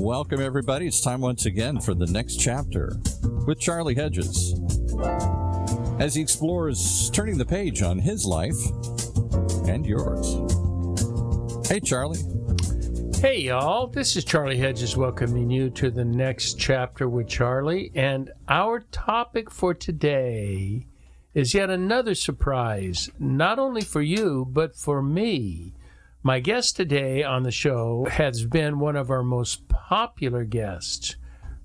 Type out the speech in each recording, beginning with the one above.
Welcome, everybody. It's time once again for the next chapter with Charlie Hedges as he explores turning the page on his life and yours. Hey, Charlie. Hey, y'all. This is Charlie Hedges welcoming you to the next chapter with Charlie. And our topic for today is yet another surprise, not only for you, but for me. My guest today on the show has been one of our most popular guests.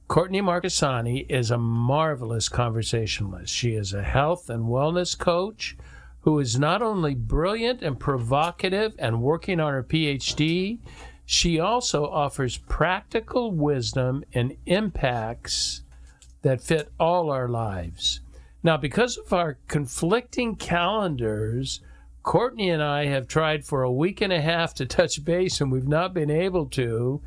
Courtney Marchesani is a marvelous conversationalist. She is a health and wellness coach who is not only brilliant and provocative and working on her PhD, she also offers practical wisdom and impacts that fit all our lives. Now, because of our conflicting calendars, Courtney and I have tried for a week and a half to touch base, and we've not been able to.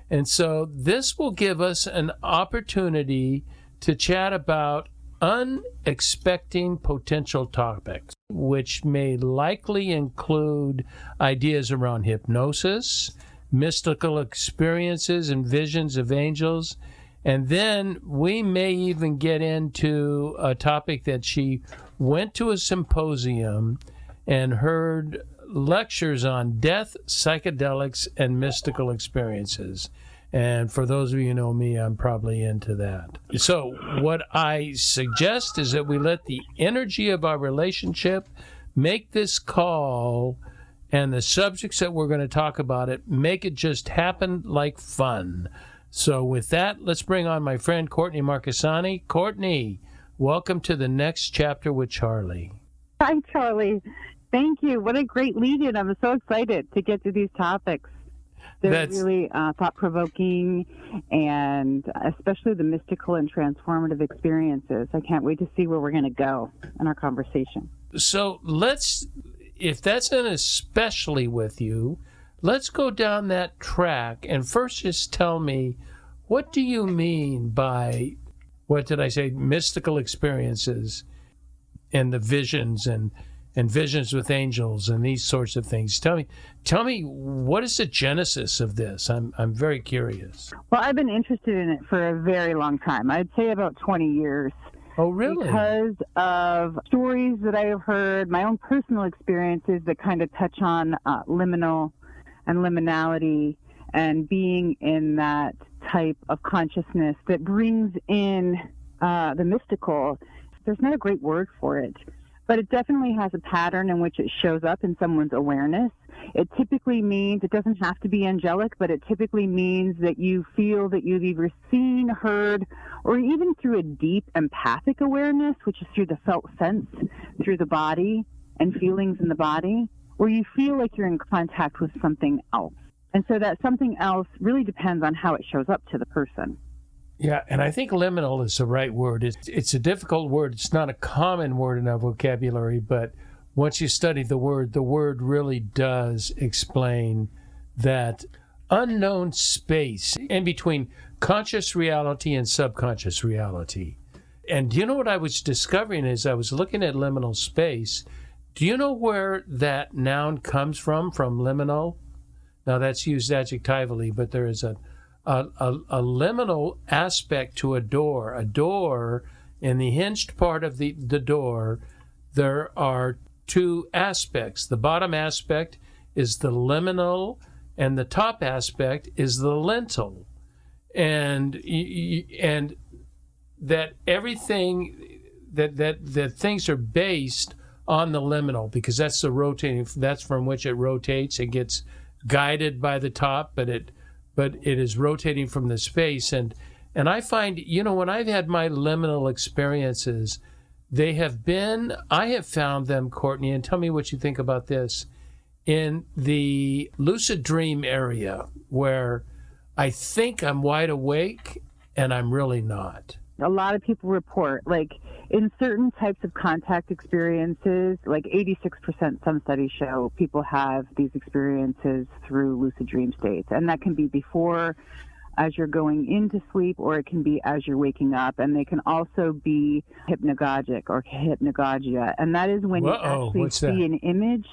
And so this will give us an opportunity to chat about unexpected potential topics, which may likely include ideas around hypnosis, mystical experiences and visions of angels. And then we may even get into a topic that she went to a symposium and heard lectures on death, psychedelics, and mystical experiences. And for those of you who know me, I'm probably into that. So what I suggest is that we let the energy of our relationship make this call, and the subjects that we're going to talk about it, make it just happen like fun. So with that, let's bring on my friend Courtney Marchesani. Courtney, welcome to the next chapter with Charlie. Hi, Charlie. Thank you. What a great lead-in. I'm so excited to get to these topics. They're really thought-provoking, and especially the mystical and transformative experiences. I can't wait to see where we're going to go in our conversation. So let's, if that's an especially with you, let's go down that track. And first just tell me, what do you mean by, what did I say, mystical experiences and the visions and visions with angels and these sorts of things? Tell me, what is the genesis of this? I'm very curious. Well, I've been interested in it for a very long time. I'd say about 20 years. Oh, really? Because of stories that I have heard, my own personal experiences that kind of touch on liminal and liminality and being in that type of consciousness that brings in the mystical. There's not a great word for it, but it definitely has a pattern in which it shows up in someone's awareness. It typically means, it doesn't have to be angelic, but it typically means that you feel that you've either seen, heard, or even through a deep empathic awareness, which is through the felt sense, through the body and feelings in the body, where you feel like you're in contact with something else. And so that something else really depends on how it shows up to the person. Yeah, and I think liminal is the right word. It's a difficult word. It's not a common word in our vocabulary, but once you study the word really does explain that unknown space in between conscious reality and subconscious reality. And do you know what I was discovering as I was looking at liminal space? Do you know where that noun comes from liminal? Now, that's used adjectively, but there is a liminal aspect to a door. A door, in the hinged part of the door, there are two aspects. The bottom aspect is the liminal, and the top aspect is the lintel. And that everything, that things are based on the liminal, because that's the rotating, that's from which it rotates. It gets guided by the top, but it is rotating from the space. And I find, when I've had my liminal experiences, I have found them, Courtney, and tell me what you think about this, in the lucid dream area, where I think I'm wide awake and I'm really not. A lot of people report, like in certain types of contact experiences, like 86%, some studies show people have these experiences through lucid dream states. And that can be before, as you're going into sleep, or it can be as you're waking up. And they can also be hypnagogic or hypnagogia. And that is when you actually see an image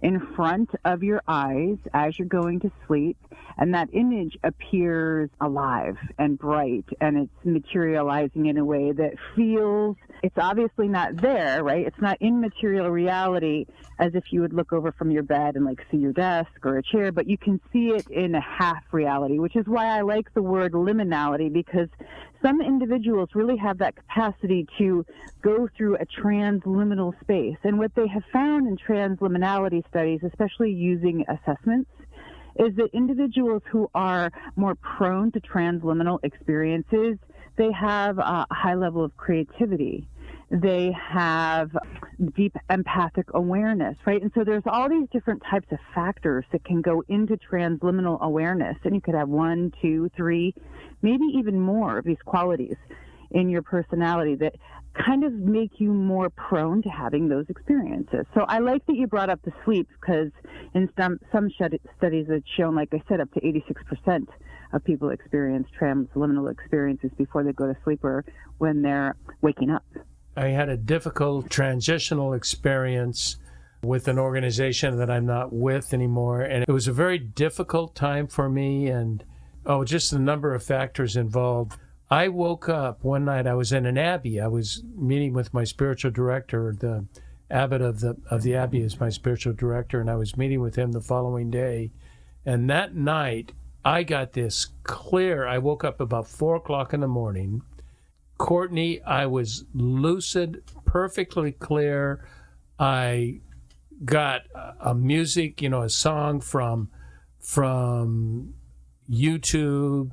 in front of your eyes as you're going to sleep, and that image appears alive and bright, and it's materializing in a way that feels, it's obviously not there, right? It's not in material reality as if you would look over from your bed and like see your desk or a chair, but you can see it in a half reality, which is why I like the word liminality, because some individuals really have that capacity to go through a transliminal space. And what they have found in transliminality studies, especially using assessments, is that individuals who are more prone to transliminal experiences, they have a high level of creativity. They have deep empathic awareness, right? And so there's all these different types of factors that can go into transliminal awareness. And you could have 1, 2, 3, maybe even more of these qualities in your personality that kind of make you more prone to having those experiences. So I like that you brought up the sleep, because in some studies it's shown, like I said, up to 86% of people experience transliminal experiences before they go to sleep or when they're waking up. I had a difficult transitional experience with an organization that I'm not with anymore, and it was a very difficult time for me, and just a number of factors involved. I woke up one night, I was in an abbey. I was meeting with my spiritual director. The abbot of the abbey is my spiritual director, and I was meeting with him the following day. And that night, I got this clear. I woke up about 4 o'clock in the morning. Courtney, I was lucid, perfectly clear. I got a music, a song from YouTube,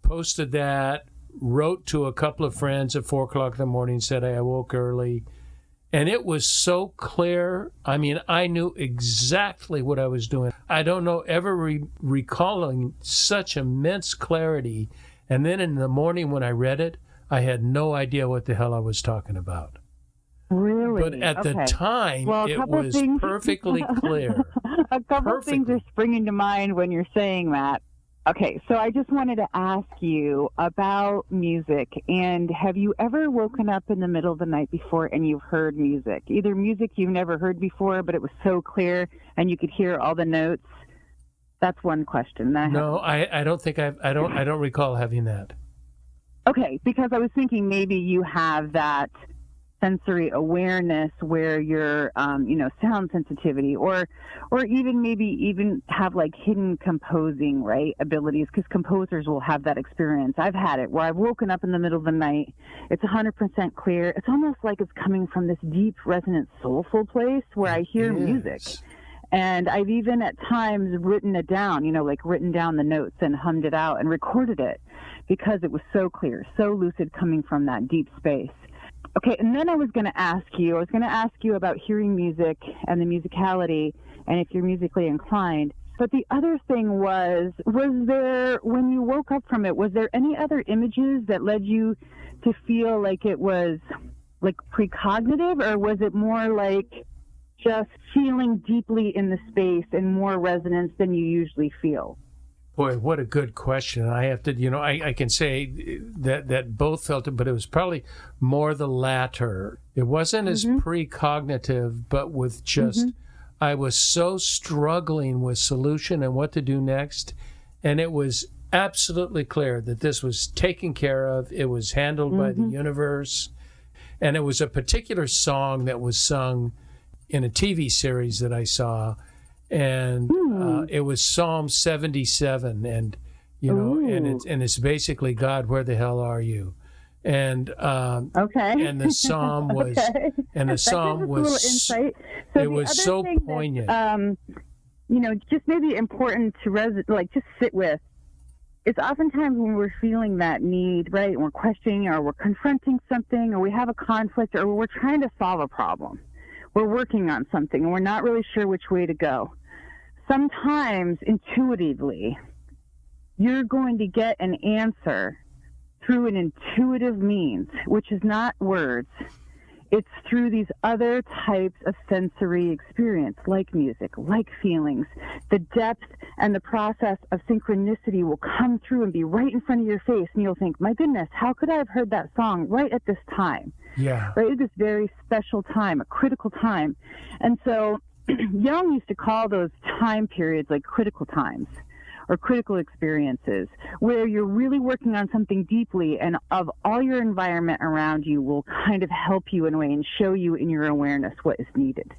posted that, wrote to a couple of friends at 4 o'clock in the morning, said I awoke early. And it was so clear. I mean, I knew exactly what I was doing. I don't know, ever recalling such immense clarity. And then in the morning when I read it, I had no idea what the hell I was talking about. Really? But at the time, it was perfectly clear. A couple of things are springing to mind when you're saying that. Okay, so I just wanted to ask you about music. And have you ever woken up in the middle of the night before and you've heard music? Either music you've never heard before, but it was so clear and you could hear all the notes? That's one question. No, I don't think I don't recall having that. Okay, because I was thinking maybe you have that sensory awareness where you're, sound sensitivity, or even maybe have like hidden composing, right, abilities, because composers will have that experience. I've had it where I've woken up in the middle of the night. It's 100% clear. It's almost like it's coming from this deep, resonant, soulful place where I hear music. And I've even at times written it down, written down the notes and hummed it out and recorded it because it was so clear, so lucid, coming from that deep space. Okay, and then I was going to ask you about hearing music and the musicality and if you're musically inclined. But the other thing was there, when you woke up from it, was there any other images that led you to feel like it was like precognitive, or was it more like just feeling deeply in the space and more resonance than you usually feel? Boy, what a good question. I have to, I can say that both felt it, but it was probably more the latter. It wasn't as precognitive, but with just, I was so struggling with solution and what to do next. And it was absolutely clear that this was taken care of. It was handled by the universe. And it was a particular song that was sung in a TV series that I saw. And it was Psalm 77, and and it's basically, God, where the hell are you? And and the psalm was and the psalm was so it was so poignant. That, just maybe important to just sit with. It's oftentimes when we're feeling that need, right? And we're questioning, or we're confronting something, or we have a conflict, or we're trying to solve a problem. We're working on something, and we're not really sure which way to go. Sometimes, intuitively, you're going to get an answer through an intuitive means, which is not words. It's through these other types of sensory experience, like music, like feelings. The depth and the process of synchronicity will come through and be right in front of your face, and you'll think, my goodness, how could I have heard that song right at this time? Yeah. Right at this very special time, a critical time. And so Jung used to call those time periods like critical times or critical experiences, where you're really working on something deeply, and of all your environment around you will kind of help you in a way and show you in your awareness what is needed.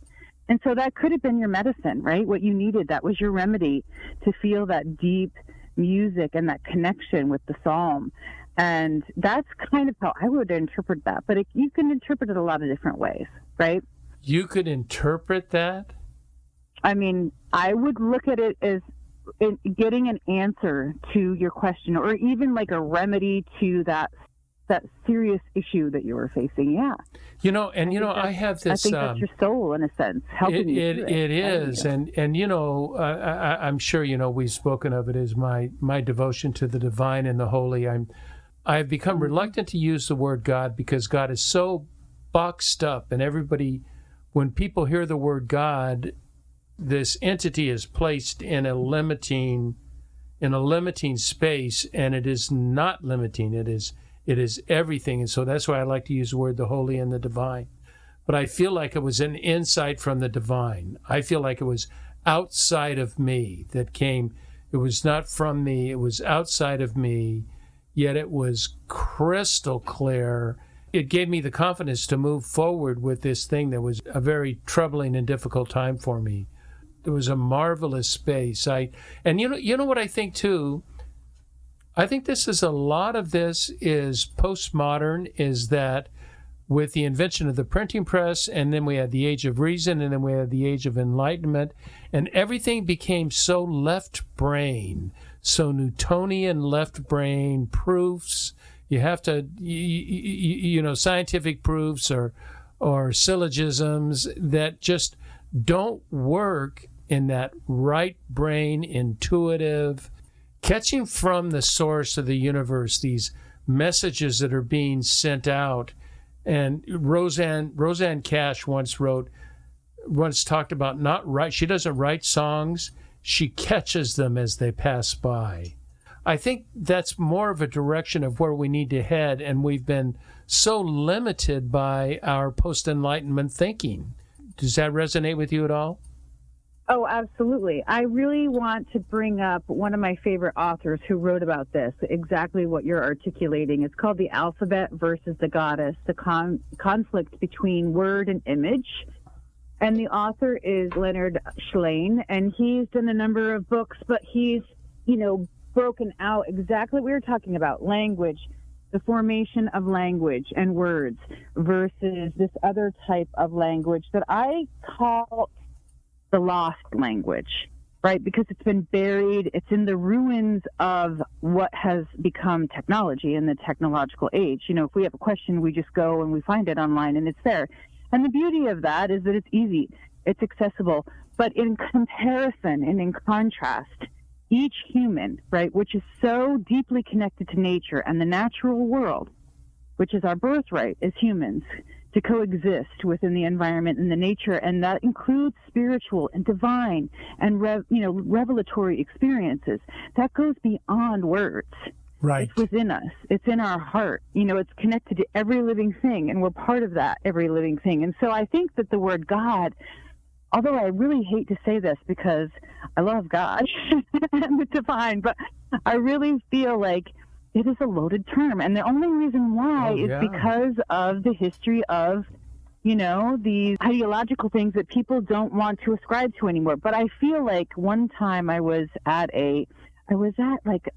And so that could have been your medicine, right? What you needed, that was your remedy to feel that deep music and that connection with the psalm. And that's kind of how I would interpret that. But you can interpret it a lot of different ways, right? You could interpret that? I mean, I would look at it as getting an answer to your question, or even like a remedy to that serious issue that you were facing. Yeah. I have this. I think that's your soul, in a sense, helping you. It is, and I'm sure we've spoken of it as my devotion to the divine and the holy. I've become reluctant to use the word God because God is so boxed up, and everybody, when people hear the word God, this entity is placed in a limiting space, and it is not limiting. It is everything. And so that's why I like to use the word the holy and the divine. But I feel like it was an insight from the divine. I feel like it was outside of me that came. It was not from me. It was outside of me, yet it was crystal clear. It gave me the confidence to move forward with this thing that was a very troubling and difficult time for me. It was a marvelous space. And you know what I think too? I think a lot of this is postmodern, is that with the invention of the printing press, and then we had the age of reason, and then we had the age of enlightenment, and everything became so left brain, so Newtonian left brain proofs. You have to, scientific proofs or syllogisms that just don't work in that right brain, intuitive, catching from the source of the universe these messages that are being sent out. And Roseanne Cash once talked about she doesn't write songs, she catches them as they pass by. I think that's more of a direction of where we need to head, and we've been so limited by our post-enlightenment thinking. Does that resonate with you at all? Oh, absolutely. I really want to bring up one of my favorite authors who wrote about this, exactly what you're articulating. It's called The Alphabet versus the Goddess, the conflict between word and image. And the author is Leonard Schlein, and he's done a number of books, but he's, broken out exactly what we were talking about, language, the formation of language and words versus this other type of language that I call the lost language, right? Because it's been buried, it's in the ruins of what has become technology in the technological age. If we have a question, we just go and we find it online and it's there. And the beauty of that is that it's easy, it's accessible, but in comparison and in contrast, each human, right, which is so deeply connected to nature and the natural world, which is our birthright as humans, to coexist within the environment and the nature, and that includes spiritual and divine and revelatory experiences. That goes beyond words. Right. It's within us. It's in our heart. It's connected to every living thing, and we're part of that every living thing. And so I think that the word God, although I really hate to say this because I love God and the divine, but I really feel like it is a loaded term. And the only reason why is because of the history of, these ideological things that people don't want to ascribe to anymore. But I feel like one time it was definitely like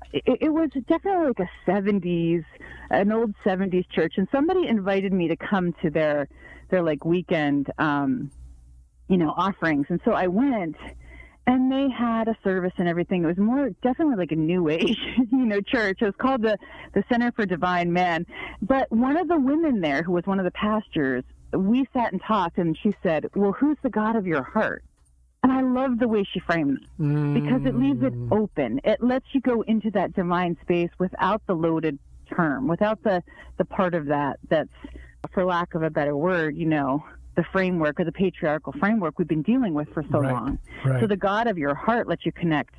an old 70s church. And somebody invited me to come to their like weekend, offerings. And so I went, and they had a service and everything. It was more definitely like a new age, church. It was called the Center for Divine Man. But one of the women there, who was one of the pastors, we sat and talked, and she said, well, who's the God of your heart? And I love the way she framed it, because it leaves it open. It lets you go into that divine space without the loaded term, without the part of that that's, for lack of a better word, the framework or the patriarchal framework we've been dealing with for so long. Right. So the God of your heart lets you connect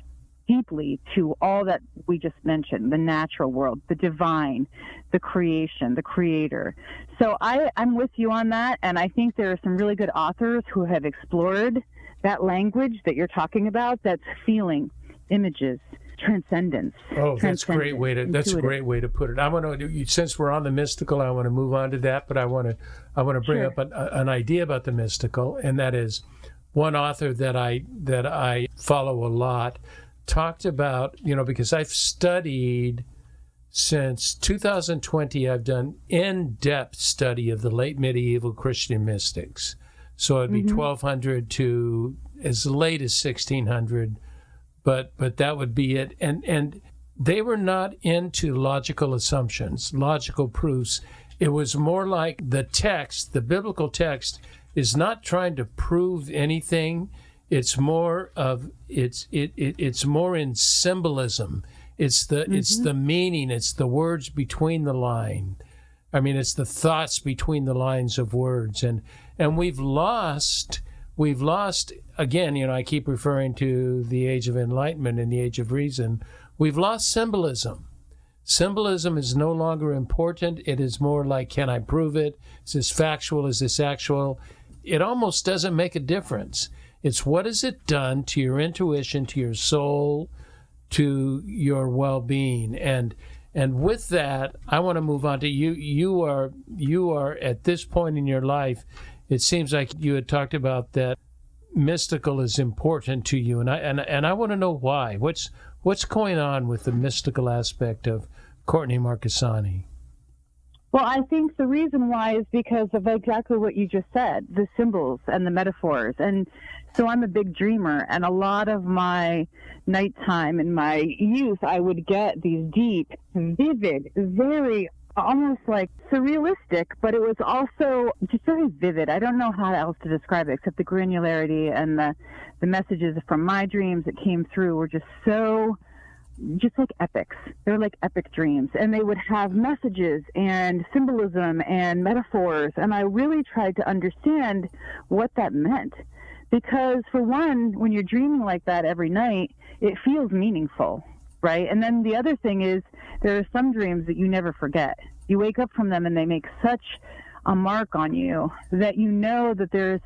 deeply to all that we just mentioned, the natural world, the divine, the creation, the creator. So I'm with you on that, and I think there are some really good authors who have explored that language that you're talking about, that's feeling, images, transcendence. Oh, that's a great way to put it. I want to, since we're on the mystical, I want to move on to that, but I want to bring up an idea about the mystical, and that is one author that I follow a lot talked about, because I've studied since 2020, I've done in-depth study of the late medieval Christian mystics. So it'd be 1200 to as late as 1600, but that would be it. And they were not into logical assumptions, logical proofs. It was more like the text, the biblical text, is not trying to prove anything. It's more of it's more in symbolism. It's the meaning. It's the words between the line. I mean, it's the thoughts between the lines of words, and we've lost again. I keep referring to the age of enlightenment and the age of reason. We've lost symbolism. Symbolism is no longer important. It is more like, can I prove it? Is this factual? Is this actual? It almost doesn't make a difference. It's what has it done to your intuition, to your soul, to your well-being. And with that, I want to move on to you. You are at this point in your life, it seems like you had talked about that mystical is important to you, and I want to know why. What's going on with the mystical aspect of Courtney Marchesani? Well, I think the reason why is because of exactly what you just said, the symbols and the metaphors. And so I'm a big dreamer, and a lot of my nighttime in my youth, I would get these deep, vivid, very almost like surrealistic, but it was also just very vivid. I don't know how else to describe it except the granularity and the messages from my dreams that came through were just like epics. They're like epic dreams, and they would have messages and symbolism and metaphors, and I really tried to understand what that meant, because for one, when you're dreaming like that every night, it feels meaningful, right? And then the other thing is, there are some dreams that you never forget. You wake up from them and they make such a mark on you that you know that there's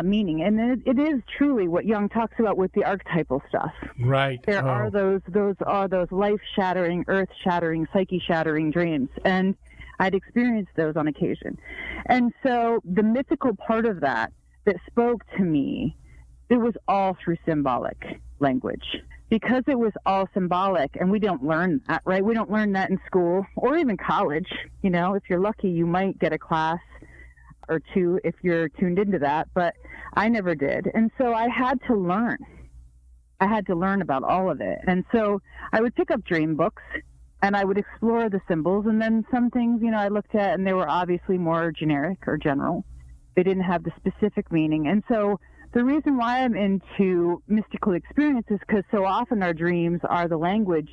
meaning. And it is truly what Jung talks about with the archetypal stuff. Right. There are those life-shattering, earth-shattering, psyche-shattering dreams. And I'd experienced those on occasion. And so the mythical part of that spoke to me, it was all through symbolic language. Because it was all symbolic, and we don't learn that, right? We don't learn that in school or even college. If you're lucky, you might get a class or two if you're tuned into that, but I never did. And so I had to learn. I had to learn about all of it. And so I would pick up dream books and I would explore the symbols, and then some things, I looked at and they were obviously more generic or general. They didn't have the specific meaning. And so the reason why I'm into mystical experiences, because so often our dreams are the language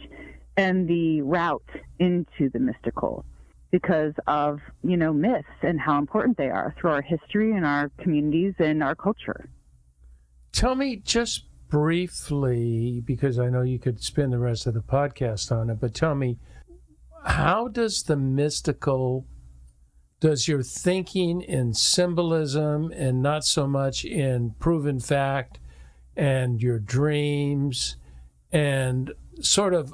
and the route into the mystical, because of, myths and how important they are through our history and our communities and our culture. Tell me just briefly, because I know you could spend the rest of the podcast on it, but tell me, how does the mystical, does your thinking in symbolism and not so much in proven fact and your dreams and sort of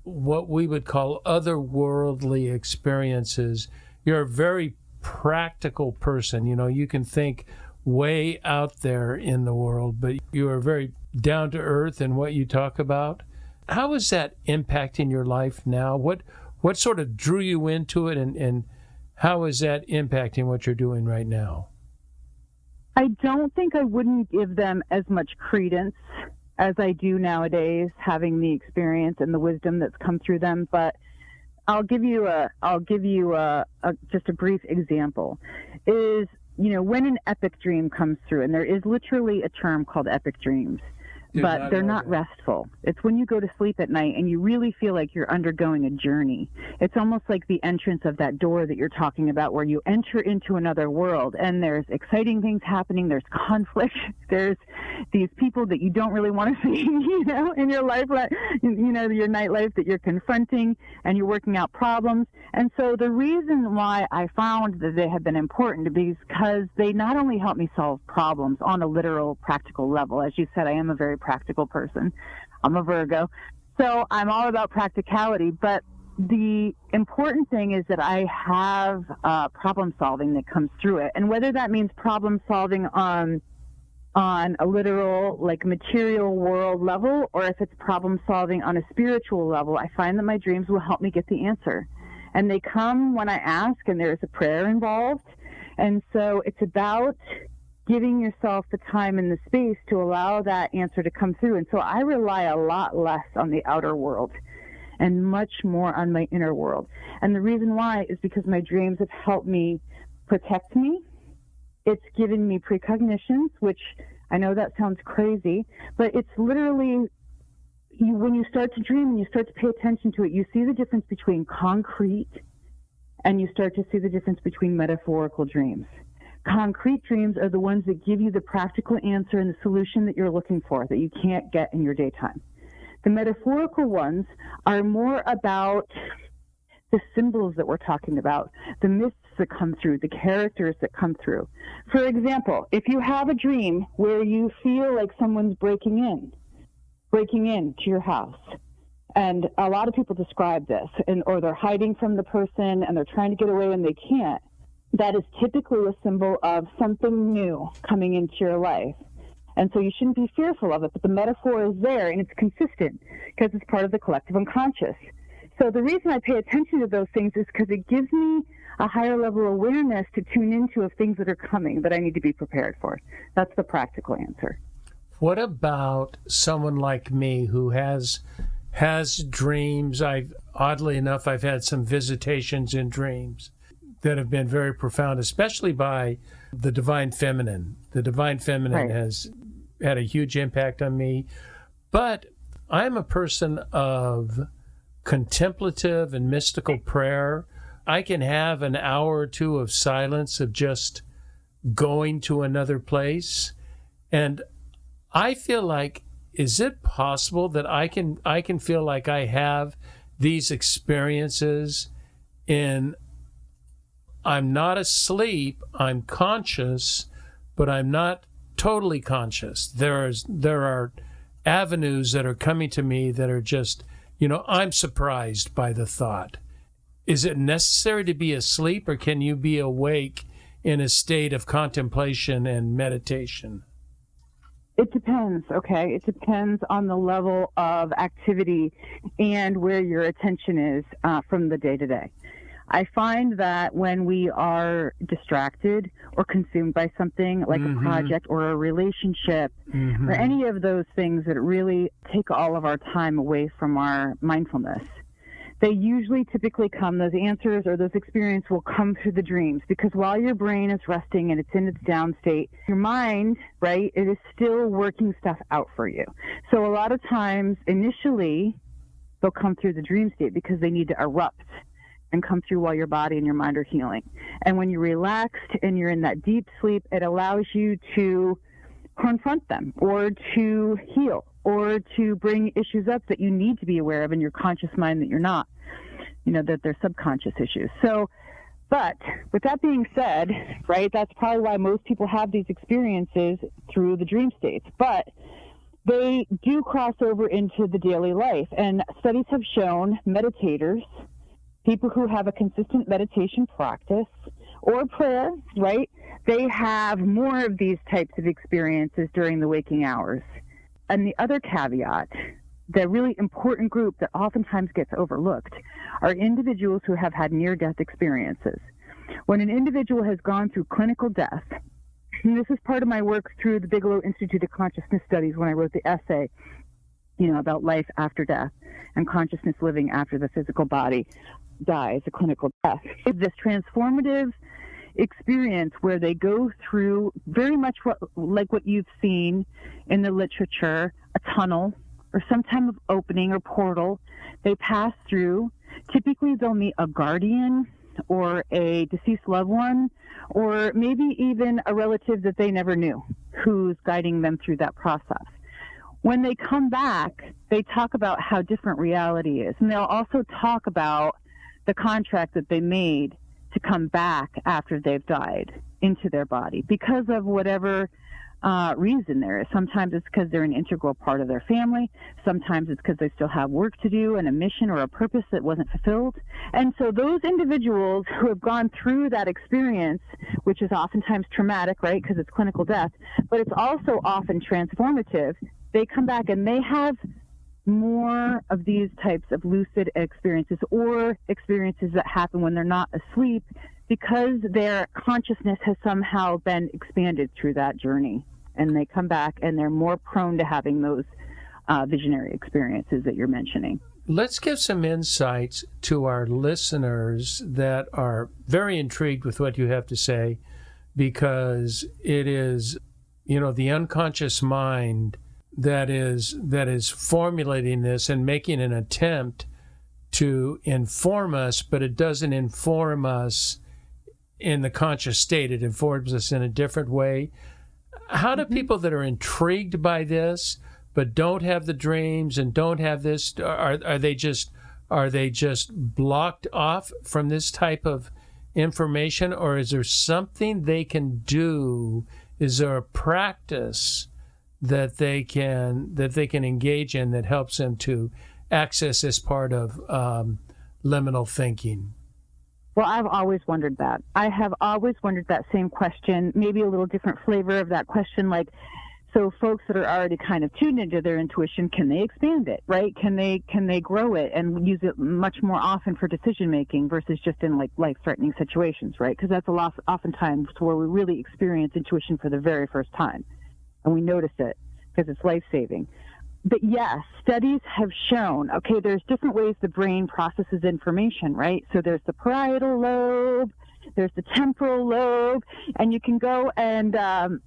what we would call otherworldly experiences? You're a very practical person. You can think way out there in the world, but you are very down to earth in what you talk about. How is that impacting your life now? What sort of drew you into it, and how is that impacting what you're doing right now? I don't think I wouldn't give them as much credence as I do nowadays, having the experience and the wisdom that's come through them. But I'll give you just a brief example. Is when an epic dream comes through, and there is literally a term called epic dreams. but they're not restful. It's when you go to sleep at night and you really feel like you're undergoing a journey. It's almost like the entrance of that door that you're talking about, where you enter into another world, and there's exciting things happening, there's conflict, there's these people that you don't really want to see, in your life, your nightlife that you're confronting, and you're working out problems. And so the reason why I found that they have been important is because they not only help me solve problems on a literal, practical level. As you said, I am a very practical person. I'm a Virgo. So I'm all about practicality. But the important thing is that I have problem solving that comes through it. And whether that means problem solving on a literal, like, material world level, or if it's problem solving on a spiritual level, I find that my dreams will help me get the answer. And they come when I ask, and there's a prayer involved. And so it's about giving yourself the time and the space to allow that answer to come through. And so I rely a lot less on the outer world and much more on my inner world. And the reason why is because my dreams have helped me protect me. It's given me precognitions, which I know that sounds crazy, but it's literally, when you start to dream and you start to pay attention to it, you see the difference between concrete, and you start to see the difference between metaphorical dreams. Concrete dreams are the ones that give you the practical answer and the solution that you're looking for, that you can't get in your daytime. The metaphorical ones are more about the symbols that we're talking about, the myths that come through, the characters that come through. For example, if you have a dream where you feel like someone's breaking in to your house, and a lot of people describe this, or they're hiding from the person and they're trying to get away and they can't, that is typically a symbol of something new coming into your life. And so you shouldn't be fearful of it, but the metaphor is there and it's consistent because it's part of the collective unconscious. So the reason I pay attention to those things is because it gives me a higher level of awareness to tune into of things that are coming that I need to be prepared for. That's the practical answer. What about someone like me who has dreams? Oddly enough, I've had some visitations in dreams that have been very profound, especially by the Divine Feminine. The Divine Feminine has had a huge impact on me. But I'm a person of contemplative and mystical prayer. I can have an hour or two of silence, of just going to another place. And I feel like, is it possible that I can feel like I have these experiences I'm not asleep, I'm conscious, but I'm not totally conscious. There are avenues that are coming to me that are just, I'm surprised by the thought. Is it necessary to be asleep, or can you be awake in a state of contemplation and meditation? It depends, okay? It depends on the level of activity and where your attention is from the day to day. I find that when we are distracted or consumed by something like a project or a relationship or any of those things that really take all of our time away from our mindfulness, they usually typically come, those answers or those experiences will come through the dreams, because while your brain is resting and it's in its down state, your mind, right, it is still working stuff out for you. So a lot of times, initially, they'll come through the dream state because they need to erupt and come through while your body and your mind are healing. And when you're relaxed and you're in that deep sleep, it allows you to confront them or to heal or to bring issues up that you need to be aware of in your conscious mind that you're not, that they're subconscious issues. So, but with that being said, right, that's probably why most people have these experiences through the dream states. But they do cross over into the daily life. And studies have shown meditators, people who have a consistent meditation practice or prayer, right, they have more of these types of experiences during the waking hours. And the other caveat, the really important group that oftentimes gets overlooked, are individuals who have had near-death experiences. When an individual has gone through clinical death, and this is part of my work through the Bigelow Institute of Consciousness Studies when I wrote the essay, about life after death and consciousness living after the physical body dies, a clinical death. It's this transformative experience where they go through very much like what you've seen in the literature, a tunnel or some type of opening or portal they pass through. Typically, they'll meet a guardian or a deceased loved one, or maybe even a relative that they never knew who's guiding them through that process. When they come back, they talk about how different reality is. And they'll also talk about the contract that they made to come back after they've died into their body because of whatever reason there is. Sometimes it's because they're an integral part of their family. Sometimes it's because they still have work to do and a mission or a purpose that wasn't fulfilled. And so those individuals who have gone through that experience, which is oftentimes traumatic, right, because it's clinical death, but it's also often transformative, they come back and they have more of these types of lucid experiences or experiences that happen when they're not asleep because their consciousness has somehow been expanded through that journey. And they come back and they're more prone to having those visionary experiences that you're mentioning. Let's give some insights to our listeners that are very intrigued with what you have to say, because it is, the unconscious mind that is formulating this and making an attempt to inform us, but it doesn't inform us in the conscious state. It informs us in a different way. How do people that are intrigued by this but don't have the dreams and don't have this, are they just blocked off from this type of information, or is there something they can do? Is there a practice that they can engage in that helps them to access this part of liminal thinking? Well, I've always wondered that. I have always wondered that same question, maybe a little different flavor of that question. Like, so folks that are already kind of tuned into their intuition, can they expand it, right? Can they grow it and use it much more often for decision making versus just in like life-threatening situations, right? Because that's oftentimes where we really experience intuition for the very first time, and we notice it because it's life-saving. But yes, studies have shown, okay, there's different ways the brain processes information, right? So there's the parietal lobe, there's the temporal lobe, and you can go and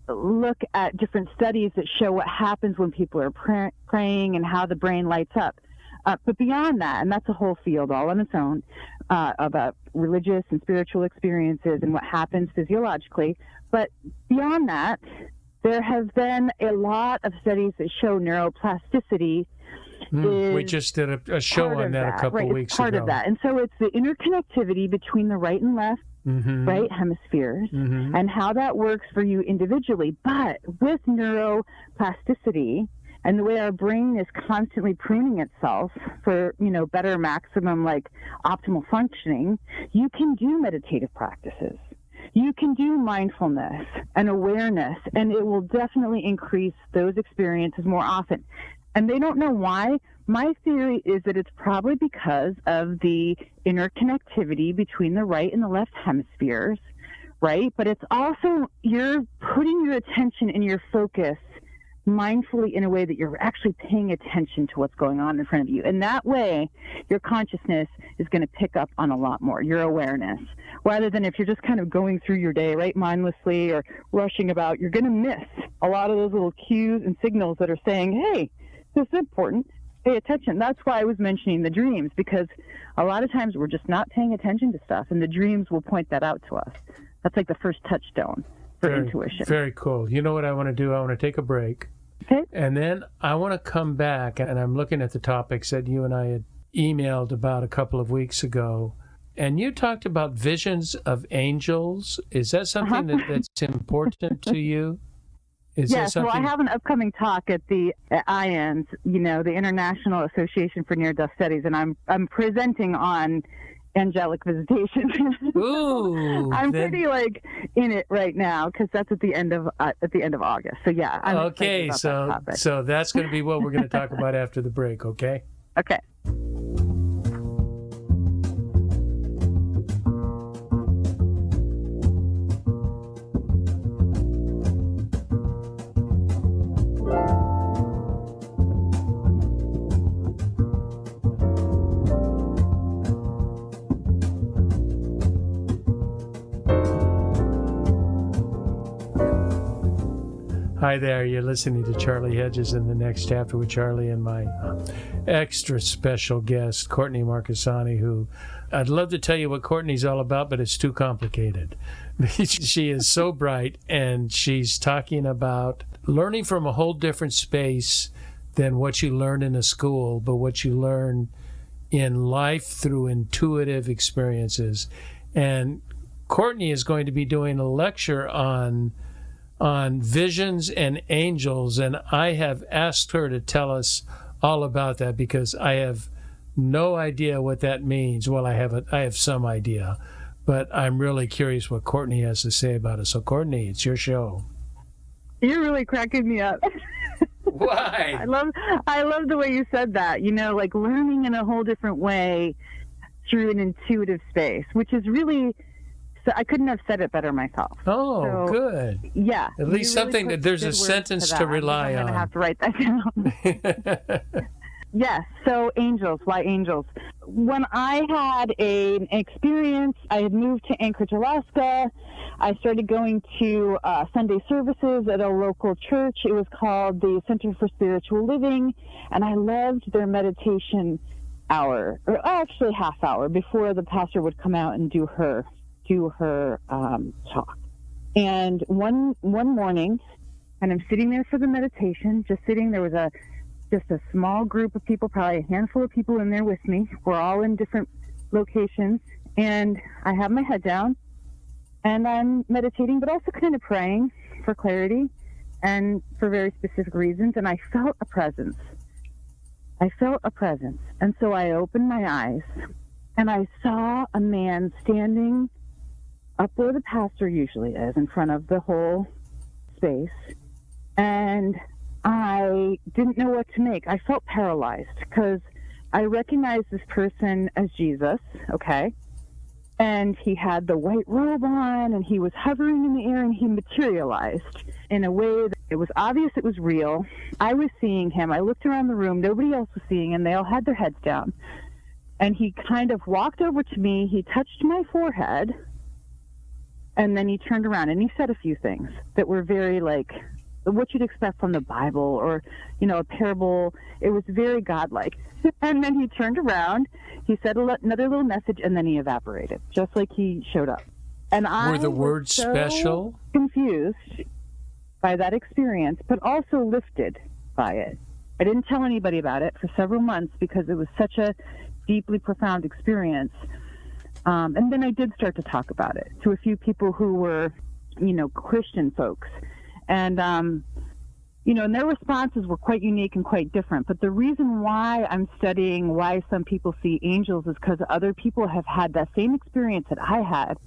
look at different studies that show what happens when people are praying and how the brain lights up. But beyond that, and that's a whole field all on its own, about religious and spiritual experiences and what happens physiologically. But beyond that, there have been a lot of studies that show neuroplasticity. We just did a show on that a couple weeks ago. Part of that. And so it's the interconnectivity between the right and left, right hemispheres, and how that works for you individually. But with neuroplasticity and the way our brain is constantly pruning itself for, better maximum, like optimal functioning, you can do meditative practices. You can do mindfulness and awareness, and it will definitely increase those experiences more often. And they don't know why. My theory is that it's probably because of the interconnectivity between the right and the left hemispheres, right? But it's also you're putting your attention and your focus mindfully in a way that you're actually paying attention to what's going on in front of you. And that way, your consciousness is going to pick up on a lot more, your awareness. Rather than if you're just kind of going through your day, right, mindlessly or rushing about, you're going to miss a lot of those little cues and signals that are saying, hey, this is important, pay attention. That's why I was mentioning the dreams, because a lot of times we're just not paying attention to stuff, and the dreams will point that out to us. That's like the first touchstone for intuition. Very cool. You know what I want to do? I want to take a break. Okay. And then I want to come back, and I'm looking at the topics that you and I had emailed about a couple of weeks ago. And you talked about visions of angels. Is that something that's important to you? Yes, well, I have an upcoming talk at the IANS, the International Association for Near-Death Studies, and I'm presenting on angelic visitation. Ooh, I'm pretty in it right now because that's at the end of August. So yeah. I'm okay, so that's going to be what we're going to talk about after the break. Okay. Okay. Hi, Hi there, you're listening to Charlie Hedges in the Next Chapter with Charlie and my extra special guest, Courtney Marchesani, who I'd love to tell you what Courtney's all about, but it's too complicated. She is so bright, and she's talking about learning from a whole different space than what you learn in a school, but what you learn in life through intuitive experiences. And Courtney is going to be doing a lecture on visions and angels, and I have asked her to tell us all about that because I have no idea what that means. Well, I have some idea, but I'm really curious what Courtney has to say about it. So, Courtney, it's your show. You're really cracking me up. Why? I love the way you said that. You know, like learning in a whole different way through an intuitive space, which is really. So I couldn't have said it better myself. Oh, so, good. Yeah. At least something that there's a sentence to rely on. I'm going to have to write that down. Yes. So angels. Why angels? When I had an experience, I had moved to Anchorage, Alaska. I started going to Sunday services at a local church. It was called the Center for Spiritual Living, and I loved their meditation hour, or actually half hour, before the pastor would come out and do her talk. And one morning, and I'm sitting there for the meditation, there was just a small group of people, probably a handful of people in there with me. We're all in different locations, and I have my head down, and I'm meditating, but also kind of praying for clarity and for very specific reasons, and I felt a presence. And so I opened my eyes, and I saw a man standing up where the pastor usually is, in front of the whole space. And I didn't know what to make. I felt paralyzed because I recognized this person as Jesus, okay? And he had the white robe on, and he was hovering in the air, and he materialized in a way that it was obvious it was real. I was seeing him. I looked around the room. Nobody else was seeing him. They all had their heads down. And he kind of walked over to me. He touched my forehead, and then he turned around, and he said a few things that were very like what you'd expect from the Bible or, you know, a parable. It was very godlike. And then he turned around, he said another little message, and then he evaporated, just like he showed up. And were the words so special? Confused by that experience, but also lifted by it. I didn't tell anybody about it for several months because it was such a deeply profound experience. And then I did start to talk about it to a few people who were, you know, Christian folks. And, you know, and their responses were quite unique and quite different. But the reason why I'm studying why some people see angels is because other people have had that same experience that I had,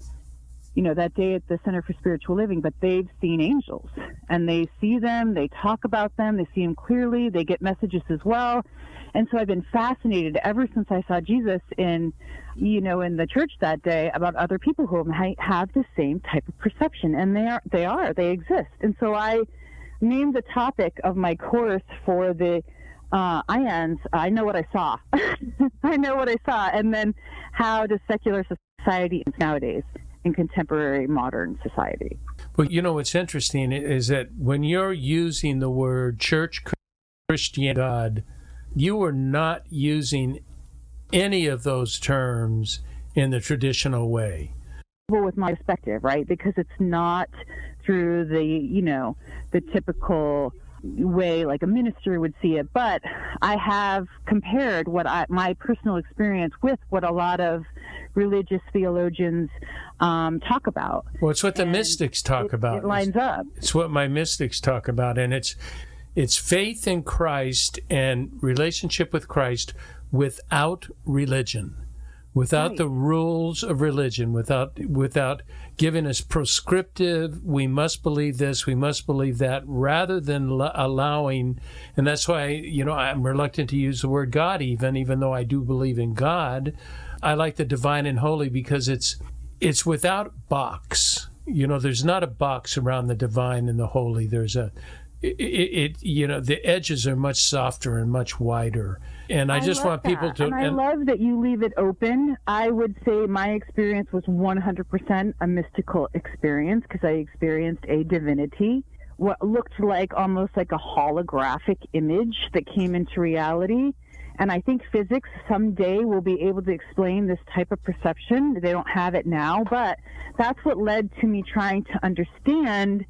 you know, that day at the Center for Spiritual Living, but they've seen angels. And they see them, they talk about them, they see them clearly, they get messages as well. And so I've been fascinated ever since I saw Jesus in the church that day about other people who might have the same type of perception. And they exist. And so I named the topic of my course for the IANS, I Know What I Saw. I know what I saw. And then how does secular society nowadays in contemporary modern society? Well, you know, what's interesting is that when you're using the word church, Christian, God, you are not using any of those terms in the traditional way. Well, with my perspective, right? Because it's not through the typical way like a minister would see it, but I have compared my personal experience with what a lot of religious theologians talk about. Well, it's what the mystics talk about. It lines up. It's what my mystics talk about, and it's faith in Christ and relationship with Christ without religion, without the rules of religion, without giving us prescriptive, we must believe this, we must believe that, rather than allowing, and that's why, you know, I'm reluctant to use the word God even though I do believe in God. I like the divine and holy because it's without box. You know, there's not a box around the divine and the holy. There's the edges are much softer and much wider. And I just want people to... And I love that you leave it open. I would say my experience was 100% a mystical experience because I experienced a divinity what looked like almost like a holographic image that came into reality. And I think physics someday will be able to explain this type of perception. They don't have it now, but that's what led to me trying to understand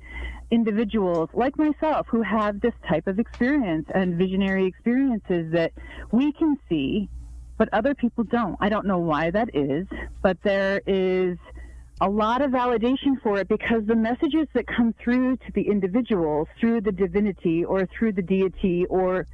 individuals like myself who have this type of experience and visionary experiences that we can see, but other people don't. I don't know why that is, but there is a lot of validation for it because the messages that come through to the individuals through the divinity or through the deity or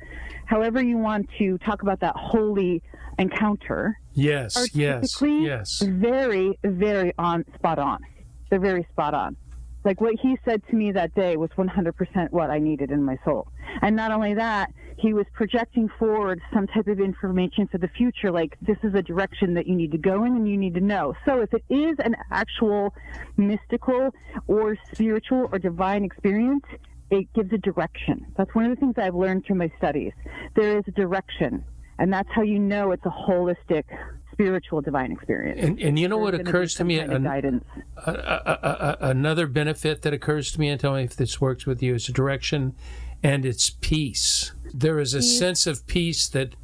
however you want to talk about that holy encounter are typically very, very spot on. They're very spot on. Like what he said to me that day was 100% what I needed in my soul. And not only that, he was projecting forward some type of information for the future, like this is a direction that you need to go in and you need to know. So if it is an actual mystical or spiritual or divine experience, it gives a direction. That's one of the things I've learned through my studies. There is a direction, and that's how you know it's a holistic spiritual divine experience. And you know what occurs to me? Guidance. Another benefit that occurs to me, and tell me if this works with you, is a direction, and it's peace. There is a sense of peace that,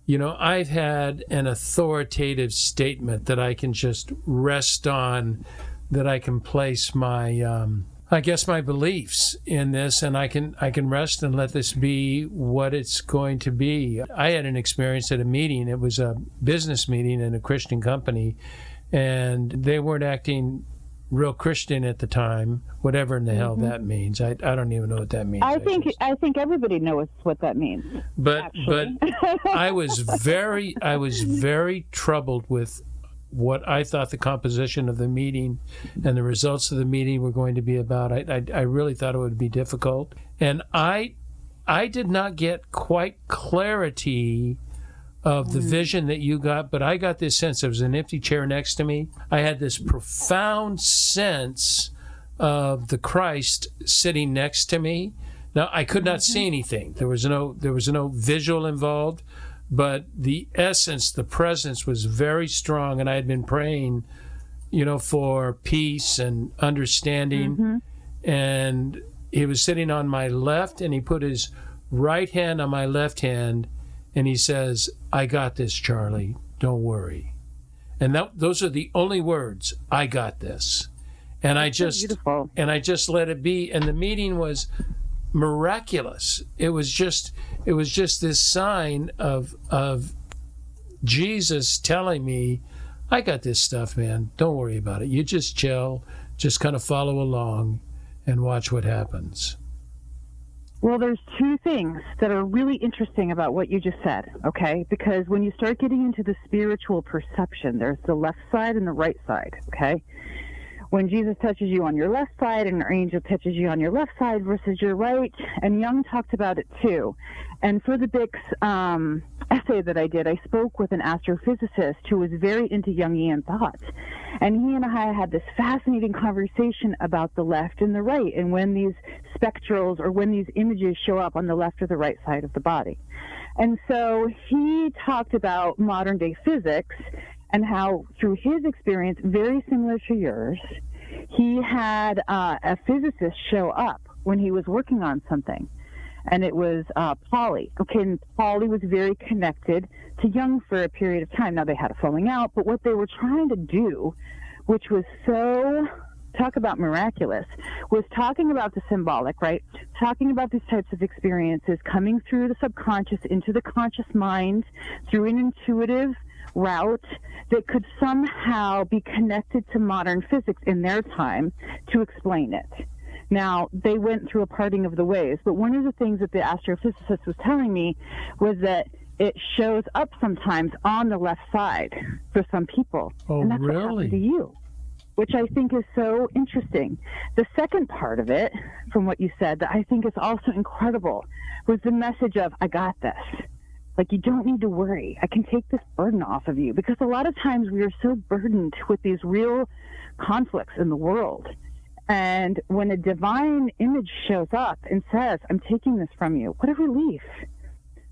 I've had an authoritative statement that I can just rest on, that I can place my, my beliefs in this, and I can rest and let this be what it's going to be. I had an experience at a meeting. It was a business meeting in a Christian company, and they weren't acting real Christian at the time, whatever in the hell that means. I don't even know what that means. I think everybody knows what that means. But I was very troubled with what I thought the composition of the meeting and the results of the meeting were going to be about. I really thought it would be difficult. And I did not get quite clarity of the vision that you got, but I got this sense. There was an empty chair next to me. I had this profound sense of the Christ sitting next to me. Now, I could not see anything. There was no visual involved, but the essence, the presence was very strong, and I had been praying, for peace and understanding. And he was sitting on my left, and he put his right hand on my left hand, and he says, "I got this, Charlie. Don't worry." And those are the only words. I got this. And I just let it be. And the meeting was miraculous. It was just this sign of Jesus telling me, "I got this stuff, man. Don't worry about it. You just chill, just kind of follow along and watch what happens." Well, there's two things that are really interesting about what you just said, okay? Because when you start getting into the spiritual perception, there's the left side and the right side, okay? When Jesus touches you on your left side and an angel touches you on your left side versus your right, and Jung talked about it too. And for the Bix essay that I did, I spoke with an astrophysicist who was very into Jungian thought. And he and I had this fascinating conversation about the left and the right, and when these spectrals or when these images show up on the left or the right side of the body. And so he talked about modern day physics and how, through his experience, very similar to yours, he had a physicist show up when he was working on something. And it was Pauly. Okay, and Pauly was very connected to Jung for a period of time. Now, they had a falling out, but what they were trying to do, which was so, talk about miraculous, was talking about the symbolic, right? Talking about these types of experiences coming through the subconscious into the conscious mind through an intuitive route that could somehow be connected to modern physics in their time to explain it. Now, they went through a parting of the ways, but one of the things that the astrophysicist was telling me was that it shows up sometimes on the left side for some people. Oh, and that's really? What happened to you, which I think is so interesting. The second part of it, from what you said, that I think is also incredible, was the message of, "I got this." Like, you don't need to worry. I can take this burden off of you. Because a lot of times we are so burdened with these real conflicts in the world. And when a divine image shows up and says, "I'm taking this from you," what a relief.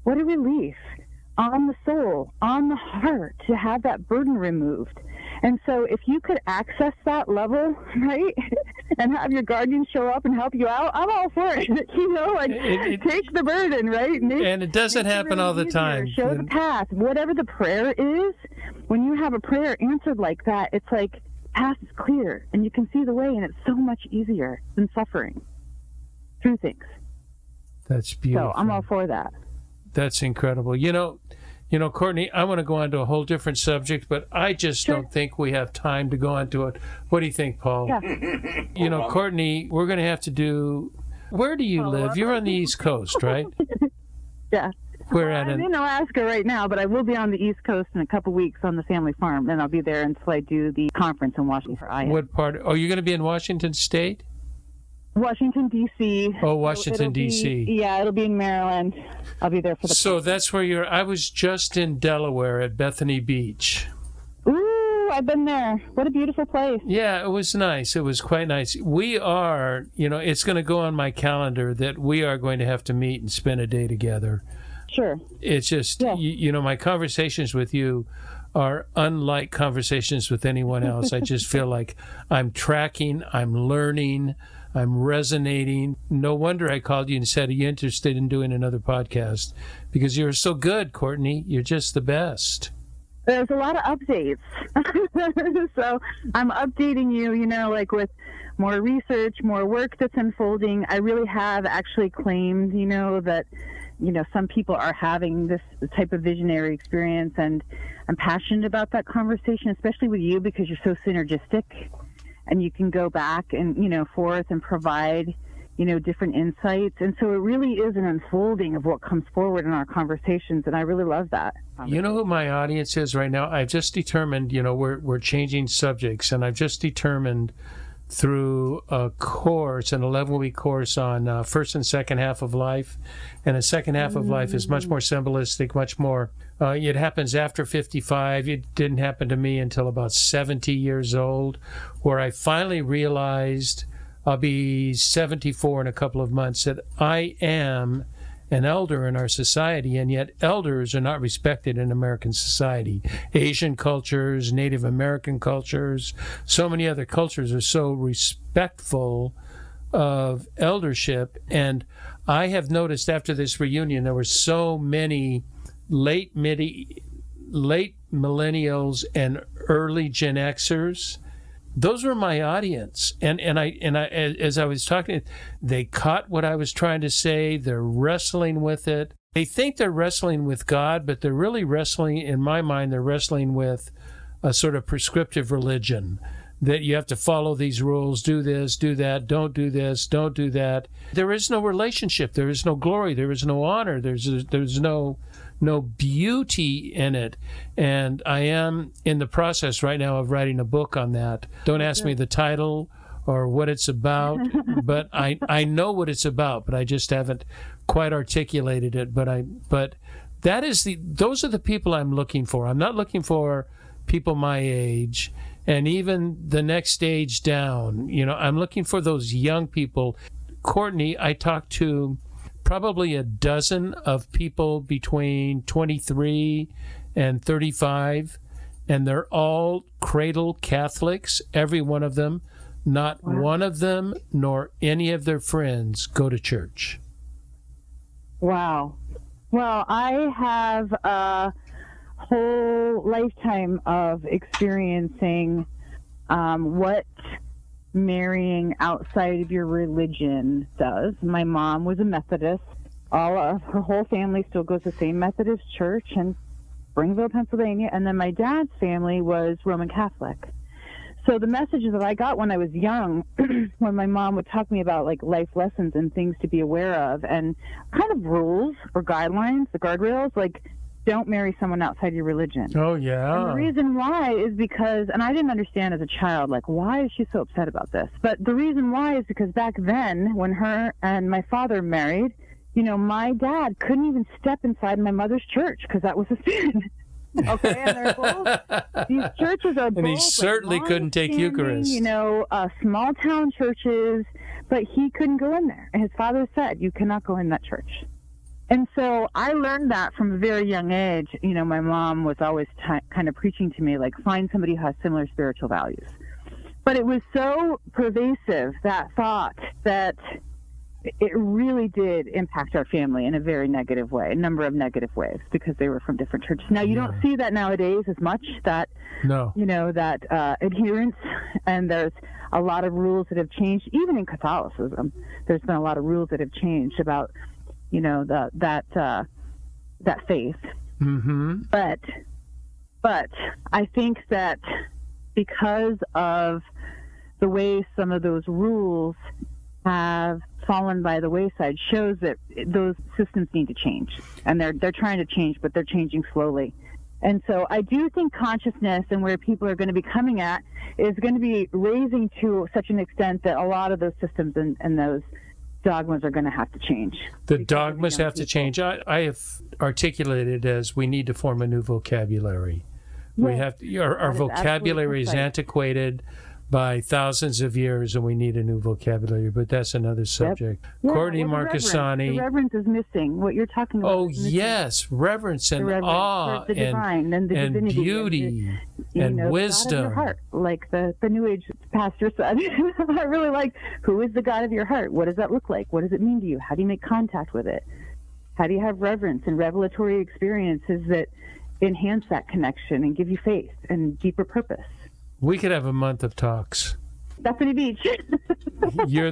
What a relief on the soul, on the heart, to have that burden removed. And so if you could access that level, right, and have your guardian show up and help you out, I'm all for it. Take the burden, right? And it doesn't happen all the time. Show the path. Whatever the prayer is, when you have a prayer answered like that, it's like path is clear and you can see the way, and it's so much easier than suffering through things. That's beautiful. So I'm all for that. That's incredible. Courtney, I want to go on to a whole different subject, but I just don't think we have time to go on to it. What do you think, Paul? Yeah. Courtney, we're going to have to do... Where do you live? You're on the East Coast, right? Yeah. I'm in Alaska right now, but I will be on the East Coast in a couple weeks on the family farm, and I'll be there until I do the conference in Washington for IA. What part? Oh, you're going to be in Washington State? Washington, D.C. Oh, Washington, D.C. Yeah, it'll be in Maryland. I'll be there for the So that's where you're... I was just in Delaware at Bethany Beach. Ooh, I've been there. What a beautiful place. Yeah, it was nice. It was quite nice. We are, it's going to go on my calendar that we are going to have to meet and spend a day together. Sure. It's just, my conversations with you are unlike conversations with anyone else. I just feel like I'm tracking, I'm learning, I'm resonating. No wonder I called you and said, are you interested in doing another podcast? Because you're so good, Courtney. You're just the best. There's a lot of updates. So I'm updating you, with more research, more work that's unfolding. I really have actually claimed, that, some people are having this type of visionary experience, and I'm passionate about that conversation, especially with you, because you're so synergistic. And you can go back and, forth and provide, different insights. And so it really is an unfolding of what comes forward in our conversations. And I really love that. You know who my audience is right now? I've just determined, we're changing subjects. And I've just determined through a course, an 11-week course on first and second half of life. And the second half of life is much more symbolistic, much more... it happens after 55. It didn't happen to me until about 70 years old, where I finally realized I'll be 74 in a couple of months, that I am an elder in our society, and yet elders are not respected in American society. Asian cultures, Native American cultures, so many other cultures are so respectful of eldership. And I have noticed after this reunion, there were so many late millennials and early Gen Xers. Those were my audience, and I as I was talking, they caught what I was trying to say. They're wrestling with it. They think they're wrestling with God, but they're really wrestling, in my mind, they're wrestling with a sort of prescriptive religion, that you have to follow these rules, do this, do that, don't do this, don't do that. There is no relationship. There is no glory. There is no honor. There's no beauty in it. And I am in the process right now of writing a book on that. Don't ask me the title or what it's about, but I know what it's about, but I just haven't quite articulated it. But those are the people I'm looking for. I'm not looking for people my age and even the next stage down. I'm looking for those young people. Courtney, I talked to probably a dozen of people between 23 and 35, and they're all cradle Catholics, every one of them. Not one of them nor any of their friends go to church. Wow. Well, I have a whole lifetime of experiencing what marrying outside of your religion does. My mom was a Methodist. All of her whole family still goes to the same Methodist church in Springville, Pennsylvania. And then my dad's family was Roman Catholic. So the messages that I got when I was young, when my mom would talk to me about like life lessons and things to be aware of and kind of rules or guidelines, the guardrails, like don't marry someone outside your religion. Oh, yeah. And the reason why is because, and I didn't understand as a child, like, why is she so upset about this? But the reason why is because back then, when her and my father married, my dad couldn't even step inside my mother's church because that was a sin. Okay, and they're both, these churches are both, and he certainly couldn't take Eucharist. Small town churches, but he couldn't go in there. And his father said, you cannot go in that church. And so I learned that from a very young age. My mom was always kind of preaching to me, like, find somebody who has similar spiritual values. But it was so pervasive, that thought, that it really did impact our family in a very negative way, a number of negative ways, because they were from different churches. Now, you don't see that nowadays as much, that, that adherence, and there's a lot of rules that have changed, even in Catholicism. There's been a lot of rules that have changed about, that faith. Mm-hmm. But I think that because of the way some of those rules have fallen by the wayside, shows that those systems need to change, and they're trying to change, but they're changing slowly. And so I do think consciousness and where people are going to be coming at is going to be raising to such an extent that a lot of those systems and those dogmas are going to have to change. The dogmas have to change. I have articulated as we need to form a new vocabulary. Yes. We have to, our vocabulary is antiquated by thousands of years, and we need a new vocabulary, but that's another subject. Yep. Yeah, Courtney Marchesani. The reverence is missing. What you're talking about. Oh, yes. Reverence and awe and beauty and wisdom. God of your heart, like the New Age pastor said. I really like, who is the God of your heart? What does that look like? What does it mean to you? How do you make contact with it? How do you have reverence and revelatory experiences that enhance that connection and give you faith and deeper purpose? We could have a month of talks. Bethany Beach. You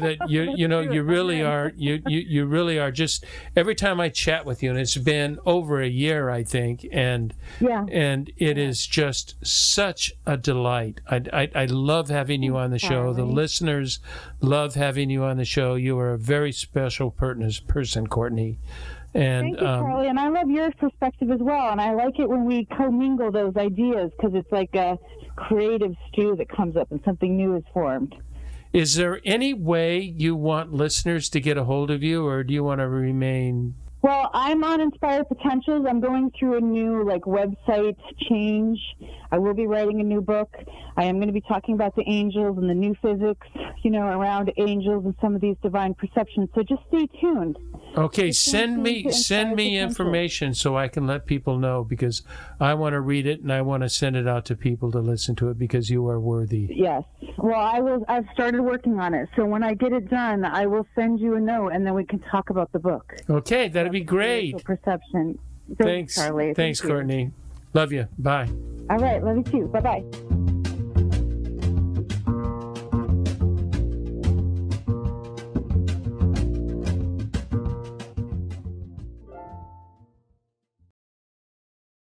really are just, every time I chat with you, and it's been over a year, I think, and it is just such a delight. I love having you on the show. The listeners love having you on the show. You are a very special person, Courtney. And, thank you, Charlie. And I love your perspective as well. And I like it when we commingle those ideas, because it's like a creative stew that comes up and something new is formed. Is there any way you want listeners to get a hold of you, or do you want to remain? Well, I'm on Inspired Potentials. I'm going through a new website change. I will be writing a new book. I am going to be talking about the angels and the new physics, around angels and some of these divine perceptions. So just stay tuned. Okay, send me information so I can let people know, because I want to read it and I want to send it out to people to listen to it, because you are worthy. Yes. Well, I've started working on it. So when I get it done, I will send you a note, and then we can talk about the book. Okay, that'd be great. Perception. Thanks, Charlie. Thanks, Courtney. Love you. Bye. All right. Love you too. Bye-bye.